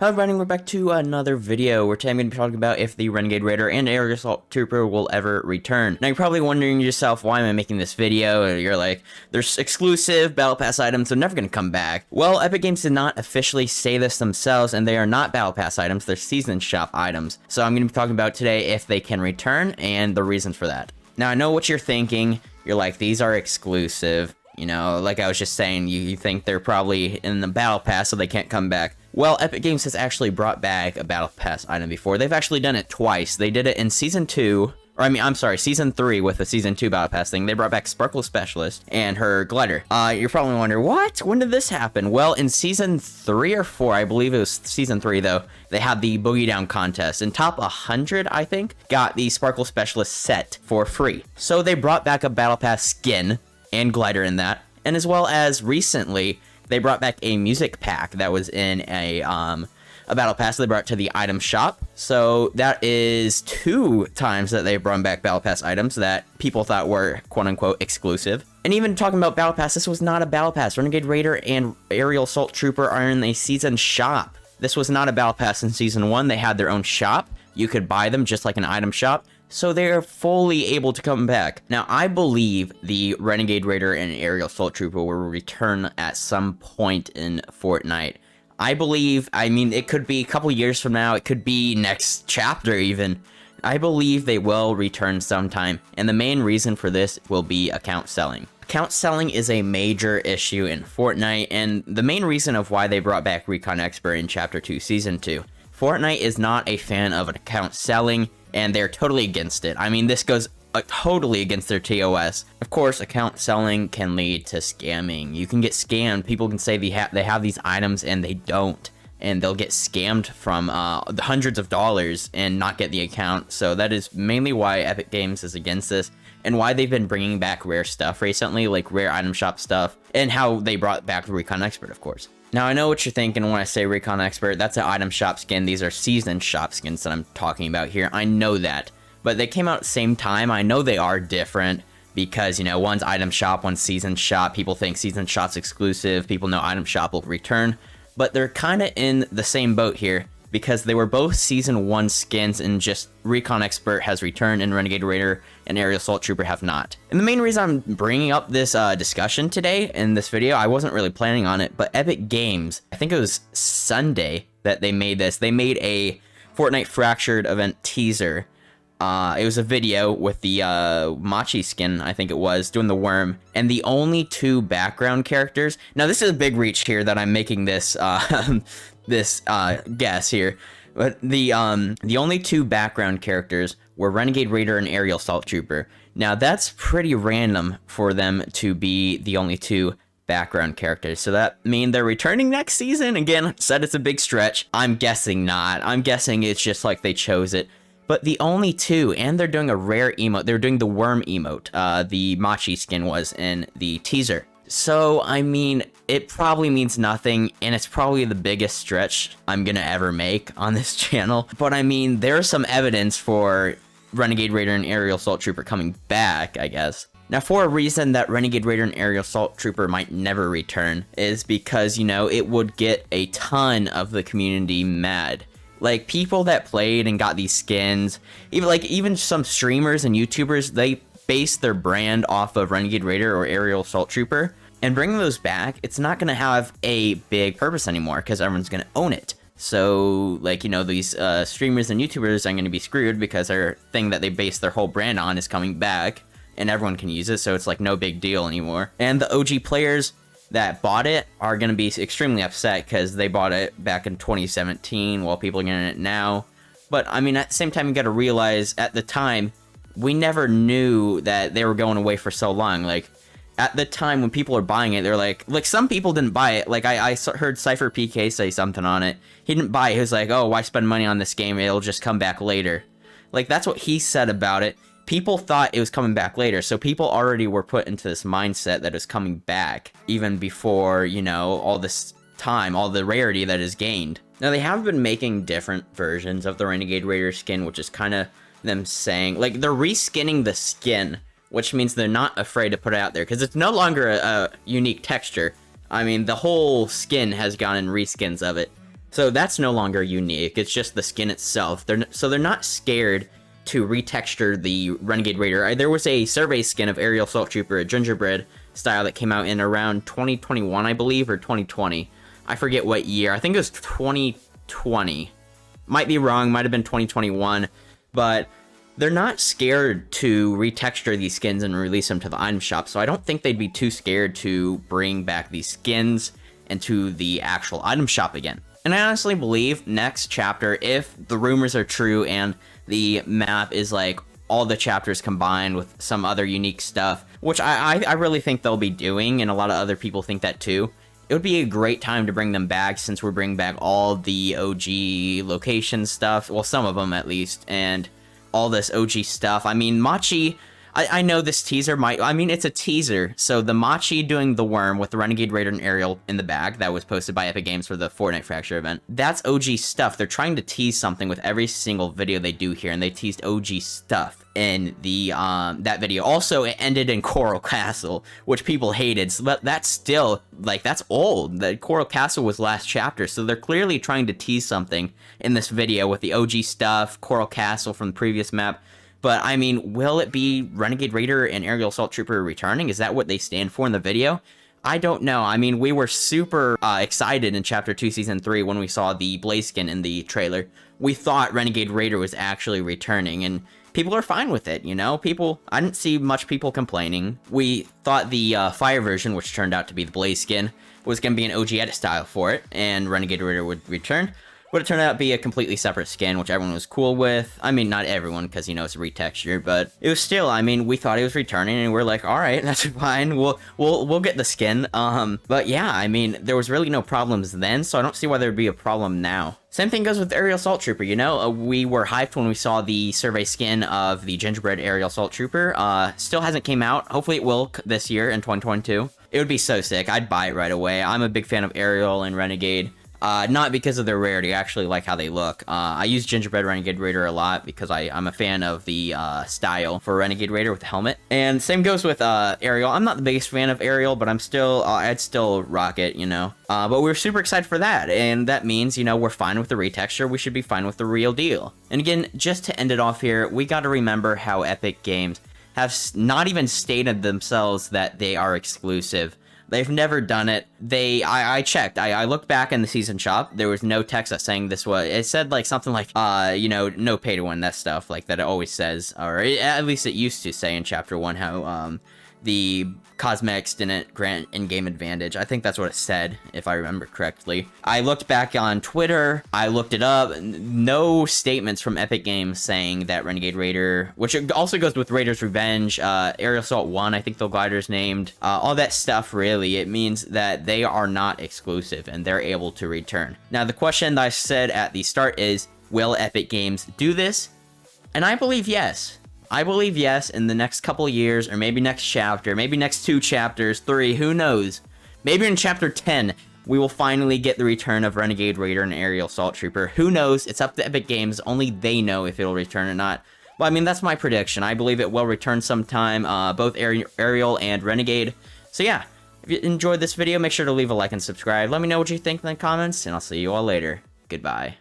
Hello everybody, we're back to another video where today I'm going to be talking about if the Renegade Raider and Aerial Assault Trooper will ever return. Now you're probably wondering to yourself, why am I making this video? And you're like, there's exclusive Battle Pass items, they're never going to come back. Well, Epic Games did not officially say this themselves, and they are not Battle Pass items, they're Season Shop items. So I'm going to be talking about today if they can return and the reason for that. Now I know what you're thinking, you're like, these are exclusive. You know, like I was just saying, you think they're probably in the Battle Pass so they can't come back. Well, Epic Games has actually brought back a Battle Pass item before. They've actually done it twice. They did it in Season 2, or Season 3 with the Season 2 Battle Pass thing. They brought back Sparkle Specialist and her glider. You're probably wondering, what? When did this happen? Well, in Season 3 or 4, I believe it was Season 3 though, they had the Boogie Down contest. And top 100, I think, got the Sparkle Specialist set for free. So they brought back a Battle Pass skin and glider in that. And as well as recently, they brought back a music pack that was in a Battle Pass. They brought it to the item shop. So that is 2 times that they've brought back Battle Pass items that people thought were quote-unquote exclusive. And even talking about Battle Pass, this was not a Battle Pass. Renegade Raider and Aerial Assault Trooper are in a season shop. This was not a Battle Pass in Season 1. They had their own shop. You could buy them just like an item shop. So they're fully able to come back. Now, I believe the Renegade Raider and Aerial Assault Trooper will return at some point in Fortnite. I mean, it could be a couple years from now, it could be next chapter even. I believe they will return sometime, and the main reason for this will be account selling. Account selling is a major issue in Fortnite, and the main reason of why they brought back Recon Expert in Chapter 2, Season 2. Fortnite is not a fan of account selling, and they're totally against it. I mean, this goes totally against their TOS. Of course, account selling can lead to scamming. You can get scammed. People can say they have these items and they don't, and they'll get scammed from the hundreds of dollars and not get the account. So that is mainly why Epic Games is against this, and why they've been bringing back rare stuff recently, like rare item shop stuff, and how they brought back the Recon Expert, of course. Now, I know what you're thinking when I say Recon Expert. That's an item shop skin. These are season shop skins that I'm talking about here. I know that. But they came out at the same time. I know they are different because, you know, one's item shop, one's season shop. People think season shop's exclusive. People know item shop will return. But they're kind of in the same boat here because they were both Season 1 skins, and just Recon Expert has returned and Renegade Raider and Aerial Assault Trooper have not. And the main reason I'm bringing up this discussion today in this video, I wasn't really planning on it, but Epic Games, I think it was Sunday that they made this. They made a Fortnite Fractured event teaser. It was a video with the Machi skin, I think it was, doing the worm, and the only 2 background characters. Now, this is a big reach here that I'm making this guess here, but the only 2 background characters were Renegade Raider and Aerial Assault Trooper. Now, that's pretty random for them to be the only 2 background characters. So that mean they're returning next season? Again, said it's a big stretch. I'm guessing not. I'm guessing it's just like they chose it. But the only 2, and they're doing a rare emote. They're doing the worm emote. The Machi skin was in the teaser. So, I mean, it probably means nothing, and it's probably the biggest stretch I'm gonna ever make on this channel. But I mean, there's some evidence for Renegade Raider and Aerial Assault Trooper coming back, I guess. Now, for a reason that Renegade Raider and Aerial Assault Trooper might never return is because, you know, it would get a ton of the community mad. Like, people that played and got these skins, even some streamers and YouTubers, they base their brand off of Renegade Raider or Aerial Assault Trooper. And bringing those back, it's not going to have a big purpose anymore because everyone's going to own it. So, like, you know, these streamers and YouTubers are going to be screwed because their thing that they base their whole brand on is coming back. And everyone can use it, so it's like no big deal anymore. And the OG players that bought it are going to be extremely upset because they bought it back in 2017 while people are getting it now. But I mean, at the same time, you got to realize at the time, we never knew that they were going away for so long. Like, at the time when people are buying it, they're like some people didn't buy it. Like, I heard Cypher PK say something on it. He didn't buy it. He was like, oh, why spend money on this game? It'll just come back later. Like, that's what he said about it. People thought it was coming back later, so people already were put into this mindset that it was coming back even before, you know, all this time, all the rarity that is gained. Now, they have been making different versions of the Renegade Raider skin, which is kind of them saying, like, they're reskinning the skin, which means they're not afraid to put it out there, because it's no longer a unique texture. I mean, the whole skin has gone in reskins of it. So that's no longer unique, it's just the skin itself. They're not scared to retexture the Renegade Raider. There was a survey skin of Aerial Assault Trooper, a gingerbread style, that came out in around 2021, I believe, or 2020. I forget what year. I think it was 2020. Might be wrong, might have been 2021, but they're not scared to retexture these skins and release them to the item shop, so I don't think they'd be too scared to bring back these skins into the actual item shop again. And I honestly believe next chapter, if the rumors are true and the map is like all the chapters combined with some other unique stuff, which I really think they'll be doing, and a lot of other people think that too, it would be a great time to bring them back, since we're bringing back all the OG location stuff, well, some of them at least, and all this OG stuff. I mean, Machi, I know this teaser it's a teaser, so the Machi doing the worm with the Renegade Raider and Aerial in the bag that was posted by Epic Games for the Fortnite Fracture event, that's OG stuff. They're trying to tease something with every single video they do here, and they teased OG stuff in the that video. Also, it ended in Coral Castle, which people hated, so that's still, like, that's old. The Coral Castle was last chapter, so they're clearly trying to tease something in this video with the OG stuff, Coral Castle from the previous map. But, I mean, will it be Renegade Raider and Aerial Assault Trooper returning? Is that what they stand for in the video? I don't know. I mean, we were super excited in Chapter 2, Season 3 when we saw the Blaze skin in the trailer. We thought Renegade Raider was actually returning, and people are fine with it, you know? I didn't see much people complaining. We thought the Fire version, which turned out to be the Blaze skin, was going to be an OG edit style for it, and Renegade Raider would return. But it turned out to be a completely separate skin, which everyone was cool with. I mean, not everyone, because, you know, it's a retexture, but it was still, I mean, we thought it was returning, and we're like, alright, that's fine, we'll get the skin. But yeah, I mean, there was really no problems then, so I don't see why there'd be a problem now. Same thing goes with Aerial Assault Trooper, you know? We were hyped when we saw the survey skin of the Gingerbread Aerial Assault Trooper. Still hasn't came out. Hopefully it will this year in 2022. It would be so sick. I'd buy it right away. I'm a big fan of Aerial and Renegade. Not because of their rarity, I actually like how they look. I use Gingerbread Renegade Raider a lot because I'm a fan of the style for Renegade Raider with the helmet. And same goes with Aerial. I'm not the biggest fan of Aerial, but I'd still rock it, you know. But we're super excited for that, and that means, you know, we're fine with the retexture, we should be fine with the real deal. And again, just to end it off here, we gotta remember how Epic Games have not even stated themselves that they are exclusive. They've never done it. I checked. I looked back in the season shop. There was no text that saying this was. It said like something like, you know, no pay to win, that stuff like that. It always says, or at least it used to say in Chapter 1 how the cosmetics didn't grant in-game advantage. I think that's what it said, if I remember correctly. I looked back on Twitter, I looked it up, no statements from Epic Games saying that Renegade Raider, which also goes with Raider's Revenge, Aerial Assault 1, I think the glider's named, all that stuff really, it means that they are not exclusive and they're able to return. Now the question that I said at the start is, will Epic Games do this? And I believe yes. I believe yes, in the next couple years, or maybe next chapter, maybe next 2 chapters, 3, who knows? Maybe in Chapter 10, we will finally get the return of Renegade Raider and Aerial Assault Trooper. Who knows? It's up to Epic Games. Only they know if it'll return or not. But I mean, that's my prediction. I believe it will return sometime, both Aerial and Renegade. So yeah, if you enjoyed this video, make sure to leave a like and subscribe. Let me know what you think in the comments, and I'll see you all later. Goodbye.